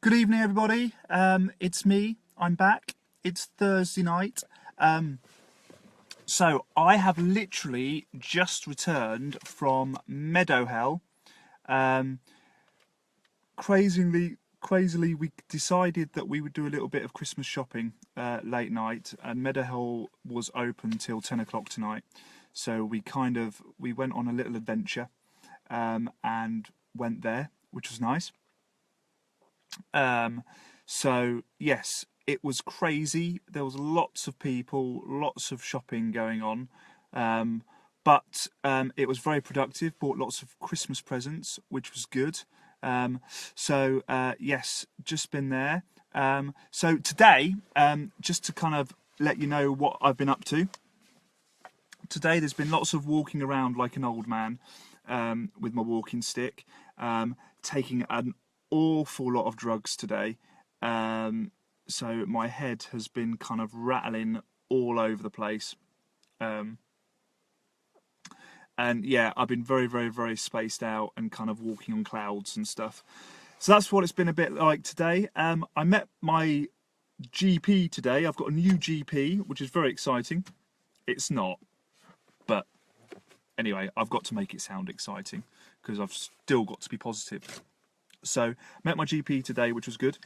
Good evening, everybody. It's me. I'm back. It's Thursday night. So I have literally just returned from Meadowhall. Crazily, we decided that we would do a little bit of Christmas shopping late night, and Meadowhall was open till 10 o'clock tonight. So we went on a little adventure and went there, which was nice. So yes, it was crazy. There was lots of people, lots of shopping going on, but it was very productive. Bought lots of Christmas presents, which was good. Yes, just been there. So today, just to kind of let you know what I've been up to. Today there's been lots of walking around like an old man with my walking stick, taking an awful lot of drugs today. So my head has been kind of rattling all over the place. And yeah, I've been very spaced out and kind of walking on clouds and stuff. So that's what it's been a bit like today. I met my GP today. I've got a new GP, which is very exciting. It's not, but anyway, I've got to make it sound exciting because I've still got to be positive. So met my GP today, which was good.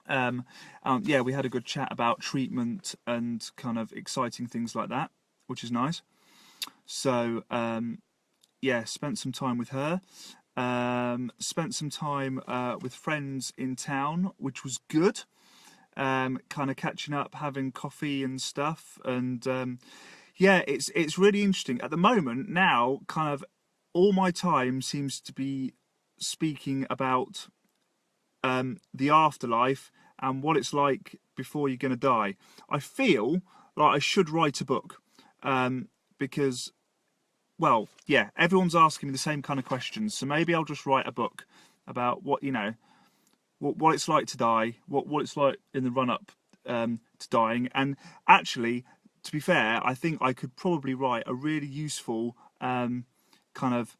Yeah, we had a good chat about treatment and kind of exciting things like that, which is nice. So yeah, spent some time with her. Spent some time with friends in town, which was good. Kind of catching up, having coffee and stuff, and yeah, it's really interesting at the moment. Now, kind of all my time seems to be speaking about the afterlife and what it's like before you're going to die. I feel like I should write a book because, well, yeah, everyone's asking me the same kind of questions, so maybe I'll just write a book about what what it's like to die, what it's like in the run up to dying. And actually, to be fair, I think I could probably write a really useful kind of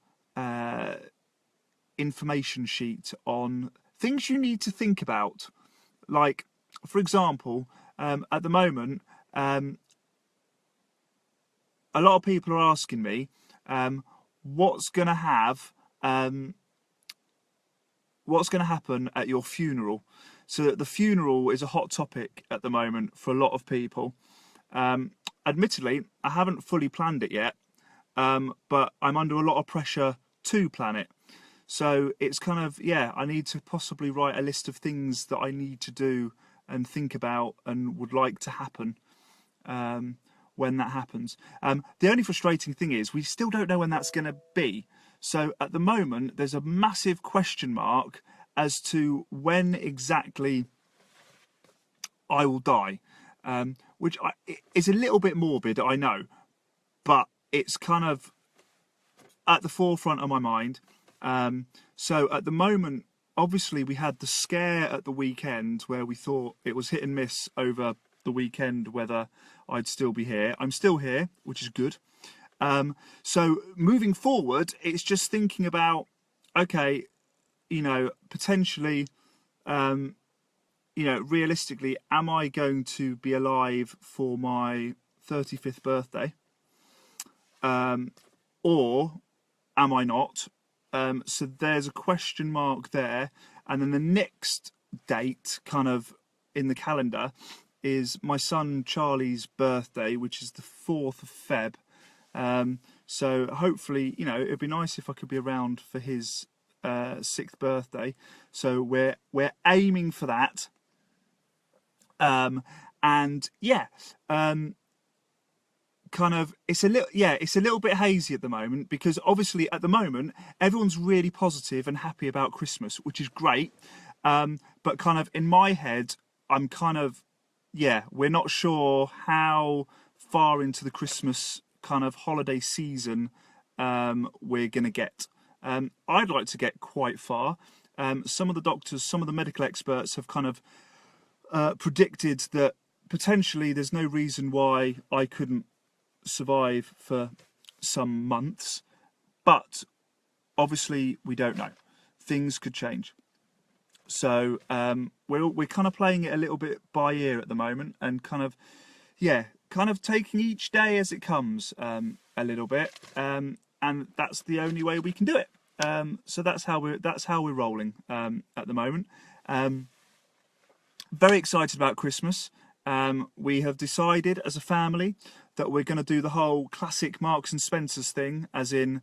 information sheet on things you need to think about. Like, for example, at the moment, a lot of people are asking me what's going to happen at your funeral. So the funeral is a hot topic at the moment for a lot of people. Admittedly, I haven't fully planned it yet, but I'm under a lot of pressure to plan it. So it's kind of, yeah, I need to possibly write a list of things that I need to do and think about and would like to happen when that happens. The only frustrating thing is we still don't know when that's going to be. So at the moment, there's a massive question mark as to when exactly I will die, which is a little bit morbid, I know, but it's kind of at the forefront of my mind. So at the moment, obviously we had the scare at the weekend where we thought it was hit and miss over the weekend whether I'd still be here. I'm still here, which is good. So moving forward, it's just thinking about, okay, potentially, realistically, am I going to be alive for my 35th birthday? Or am I not? So there's a question mark there. And then the next date kind of in the calendar is my son Charlie's birthday, which is the 4th of Feb. So hopefully, it'd be nice if I could be around for his 6th birthday. So we're aiming for that. And yeah, kind of it's a little bit hazy at the moment because obviously at the moment everyone's really positive and happy about Christmas, which is great. But kind of in my head, I'm kind of, yeah, we're not sure how far into the Christmas kind of holiday season we're going to get. I'd like to get quite far. Some of the doctors, some of the medical experts have kind of predicted that potentially there's no reason why I couldn't survive for some months, but obviously we don't know. Things could change. So we're kind of playing it a little bit by ear at the moment, and kind of taking each day as it comes a little bit, and that's the only way we can do it. So that's how we're rolling at the moment. Very excited about Christmas. We have decided as a family that we're going to do the whole classic Marks and Spencer's thing, as in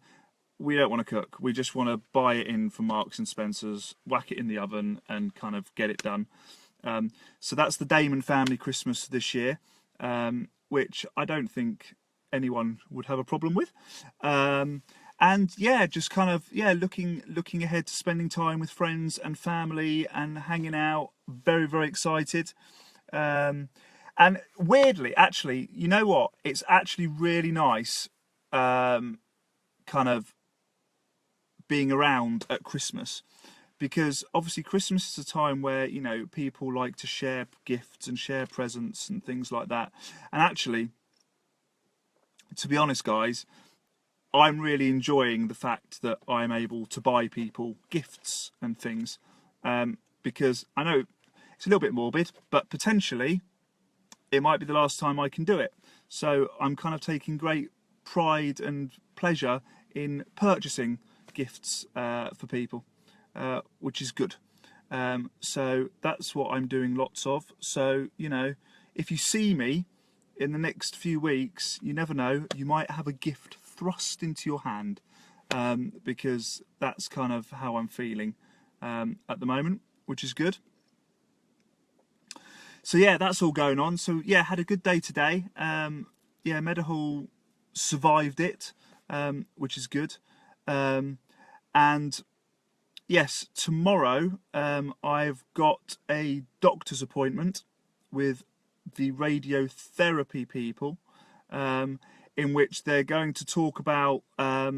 we don't want to cook. We just want to buy it in from Marks and Spencer's, whack it in the oven, and kind of get it done. So that's the Damon family Christmas this year, which I don't think anyone would have a problem with. And yeah, just kind of looking ahead to spending time with friends and family and hanging out. Very, very excited. And weirdly, actually, you know what? It's actually really nice, kind of being around at Christmas, because obviously Christmas is a time where, you know, people like to share gifts and share presents and things like that. And actually, to be honest, guys, I'm really enjoying the fact that I'm able to buy people gifts and things, because I know it's a little bit morbid, but potentially it might be the last time I can do it. So I'm kind of taking great pride and pleasure in purchasing gifts for people, which is good. So that's what I'm doing lots of. So, you know, if you see me in the next few weeks, you never know, you might have a gift thrust into your hand, because that's kind of how I'm feeling at the moment, which is good. So yeah, that's all going on. So yeah, had a good day today. Yeah, Meadowhall survived it, which is good. And yes, tomorrow I've got a doctor's appointment with the radiotherapy people, in which they're going to talk about, they're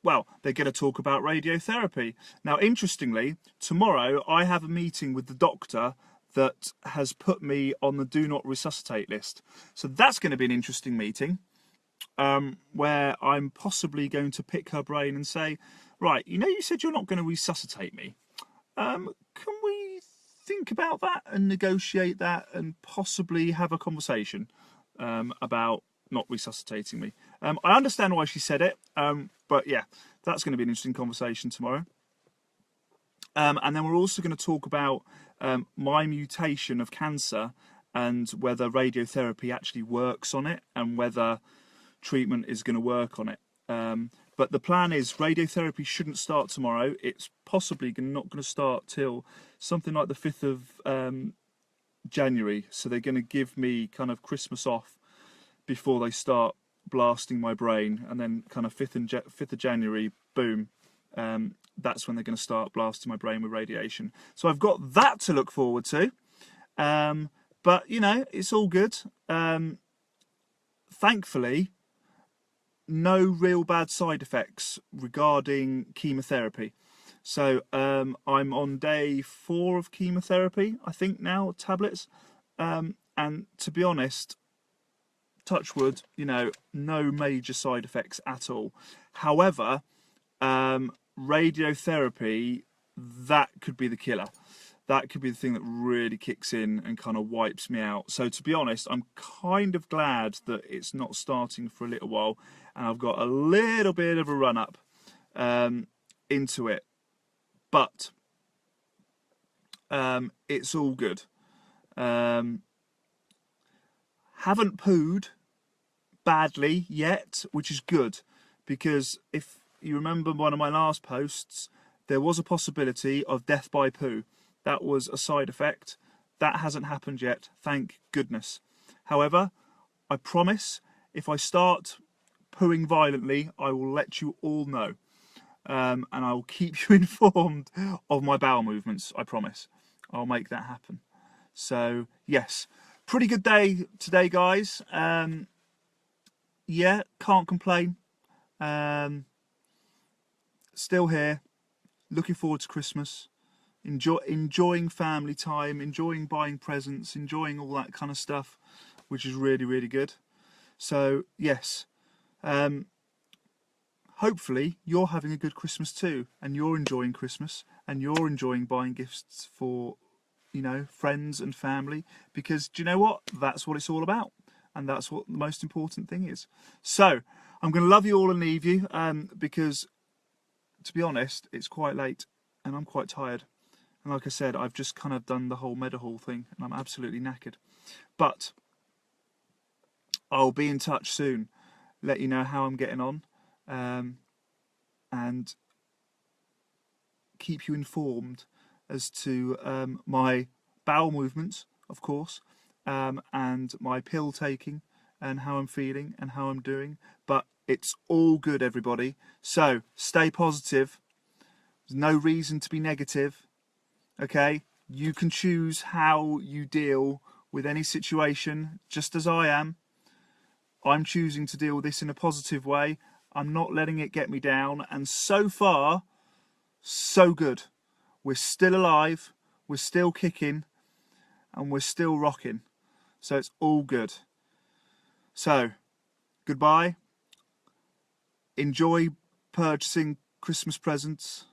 going to talk about radiotherapy. Now, interestingly, tomorrow I have a meeting with the doctor that has put me on the do not resuscitate list. So that's going to be an interesting meeting, where I'm possibly going to pick her brain and say, right, you know, you said you're not going to resuscitate me. Can we think about that and negotiate that and possibly have a conversation about not resuscitating me? I understand why she said it, but yeah, that's going to be an interesting conversation tomorrow. And then we're also going to talk about my mutation of cancer and whether radiotherapy actually works on it and whether treatment is going to work on it. But the plan is radiotherapy shouldn't start tomorrow. It's possibly not going to start till something like the 5th of January. So they're going to give me kind of Christmas off before they start blasting my brain. And then kind of 5th of January, boom. That's when they're going to start blasting my brain with radiation. So I've got that to look forward to. But, you know, it's all good. Thankfully, no real bad side effects regarding chemotherapy. So I'm on day 4 of chemotherapy, I think now, tablets. And to be honest, touch wood, you know, no major side effects at all. However, radiotherapy, that could be the killer. That could be the thing that really kicks in and kind of wipes me out. So to be honest, I'm kind of glad that it's not starting for a little while, and I've got a little bit of a run up into it. But it's all good. Haven't pooed badly yet, which is good, because if you remember one of my last posts, there was a possibility of death by poo. That was a side effect. That hasn't happened yet, thank goodness. However, I promise, if I start pooing violently, I will let you all know. And I will keep you informed of my bowel movements, I promise. I'll make that happen. So, yes, pretty good day today, guys. Yeah, can't complain. Still here, looking forward to Christmas. Enjoying family time, enjoying buying presents, enjoying all that kind of stuff, which is really, really good. So yes, hopefully you're having a good Christmas too, and you're enjoying Christmas, and you're enjoying buying gifts for, you know, friends and family, because do you know what? That's what it's all about, and that's what the most important thing is. So I'm going to love you all and leave you, because to be honest, it's quite late and I'm quite tired. And like I said, I've just kind of done the whole Meadowhall thing and I'm absolutely knackered. But I'll be in touch soon, let you know how I'm getting on, and keep you informed as to my bowel movements, of course, and my pill taking and how I'm feeling and how I'm doing. But it's all good, everybody. So stay positive. There's no reason to be negative. Okay? You can choose how you deal with any situation, just as I am. I'm choosing to deal with this in a positive way. I'm not letting it get me down. And so far, so good. We're still alive. We're still kicking. And we're still rocking. So it's all good. So, goodbye. Enjoy purchasing Christmas presents.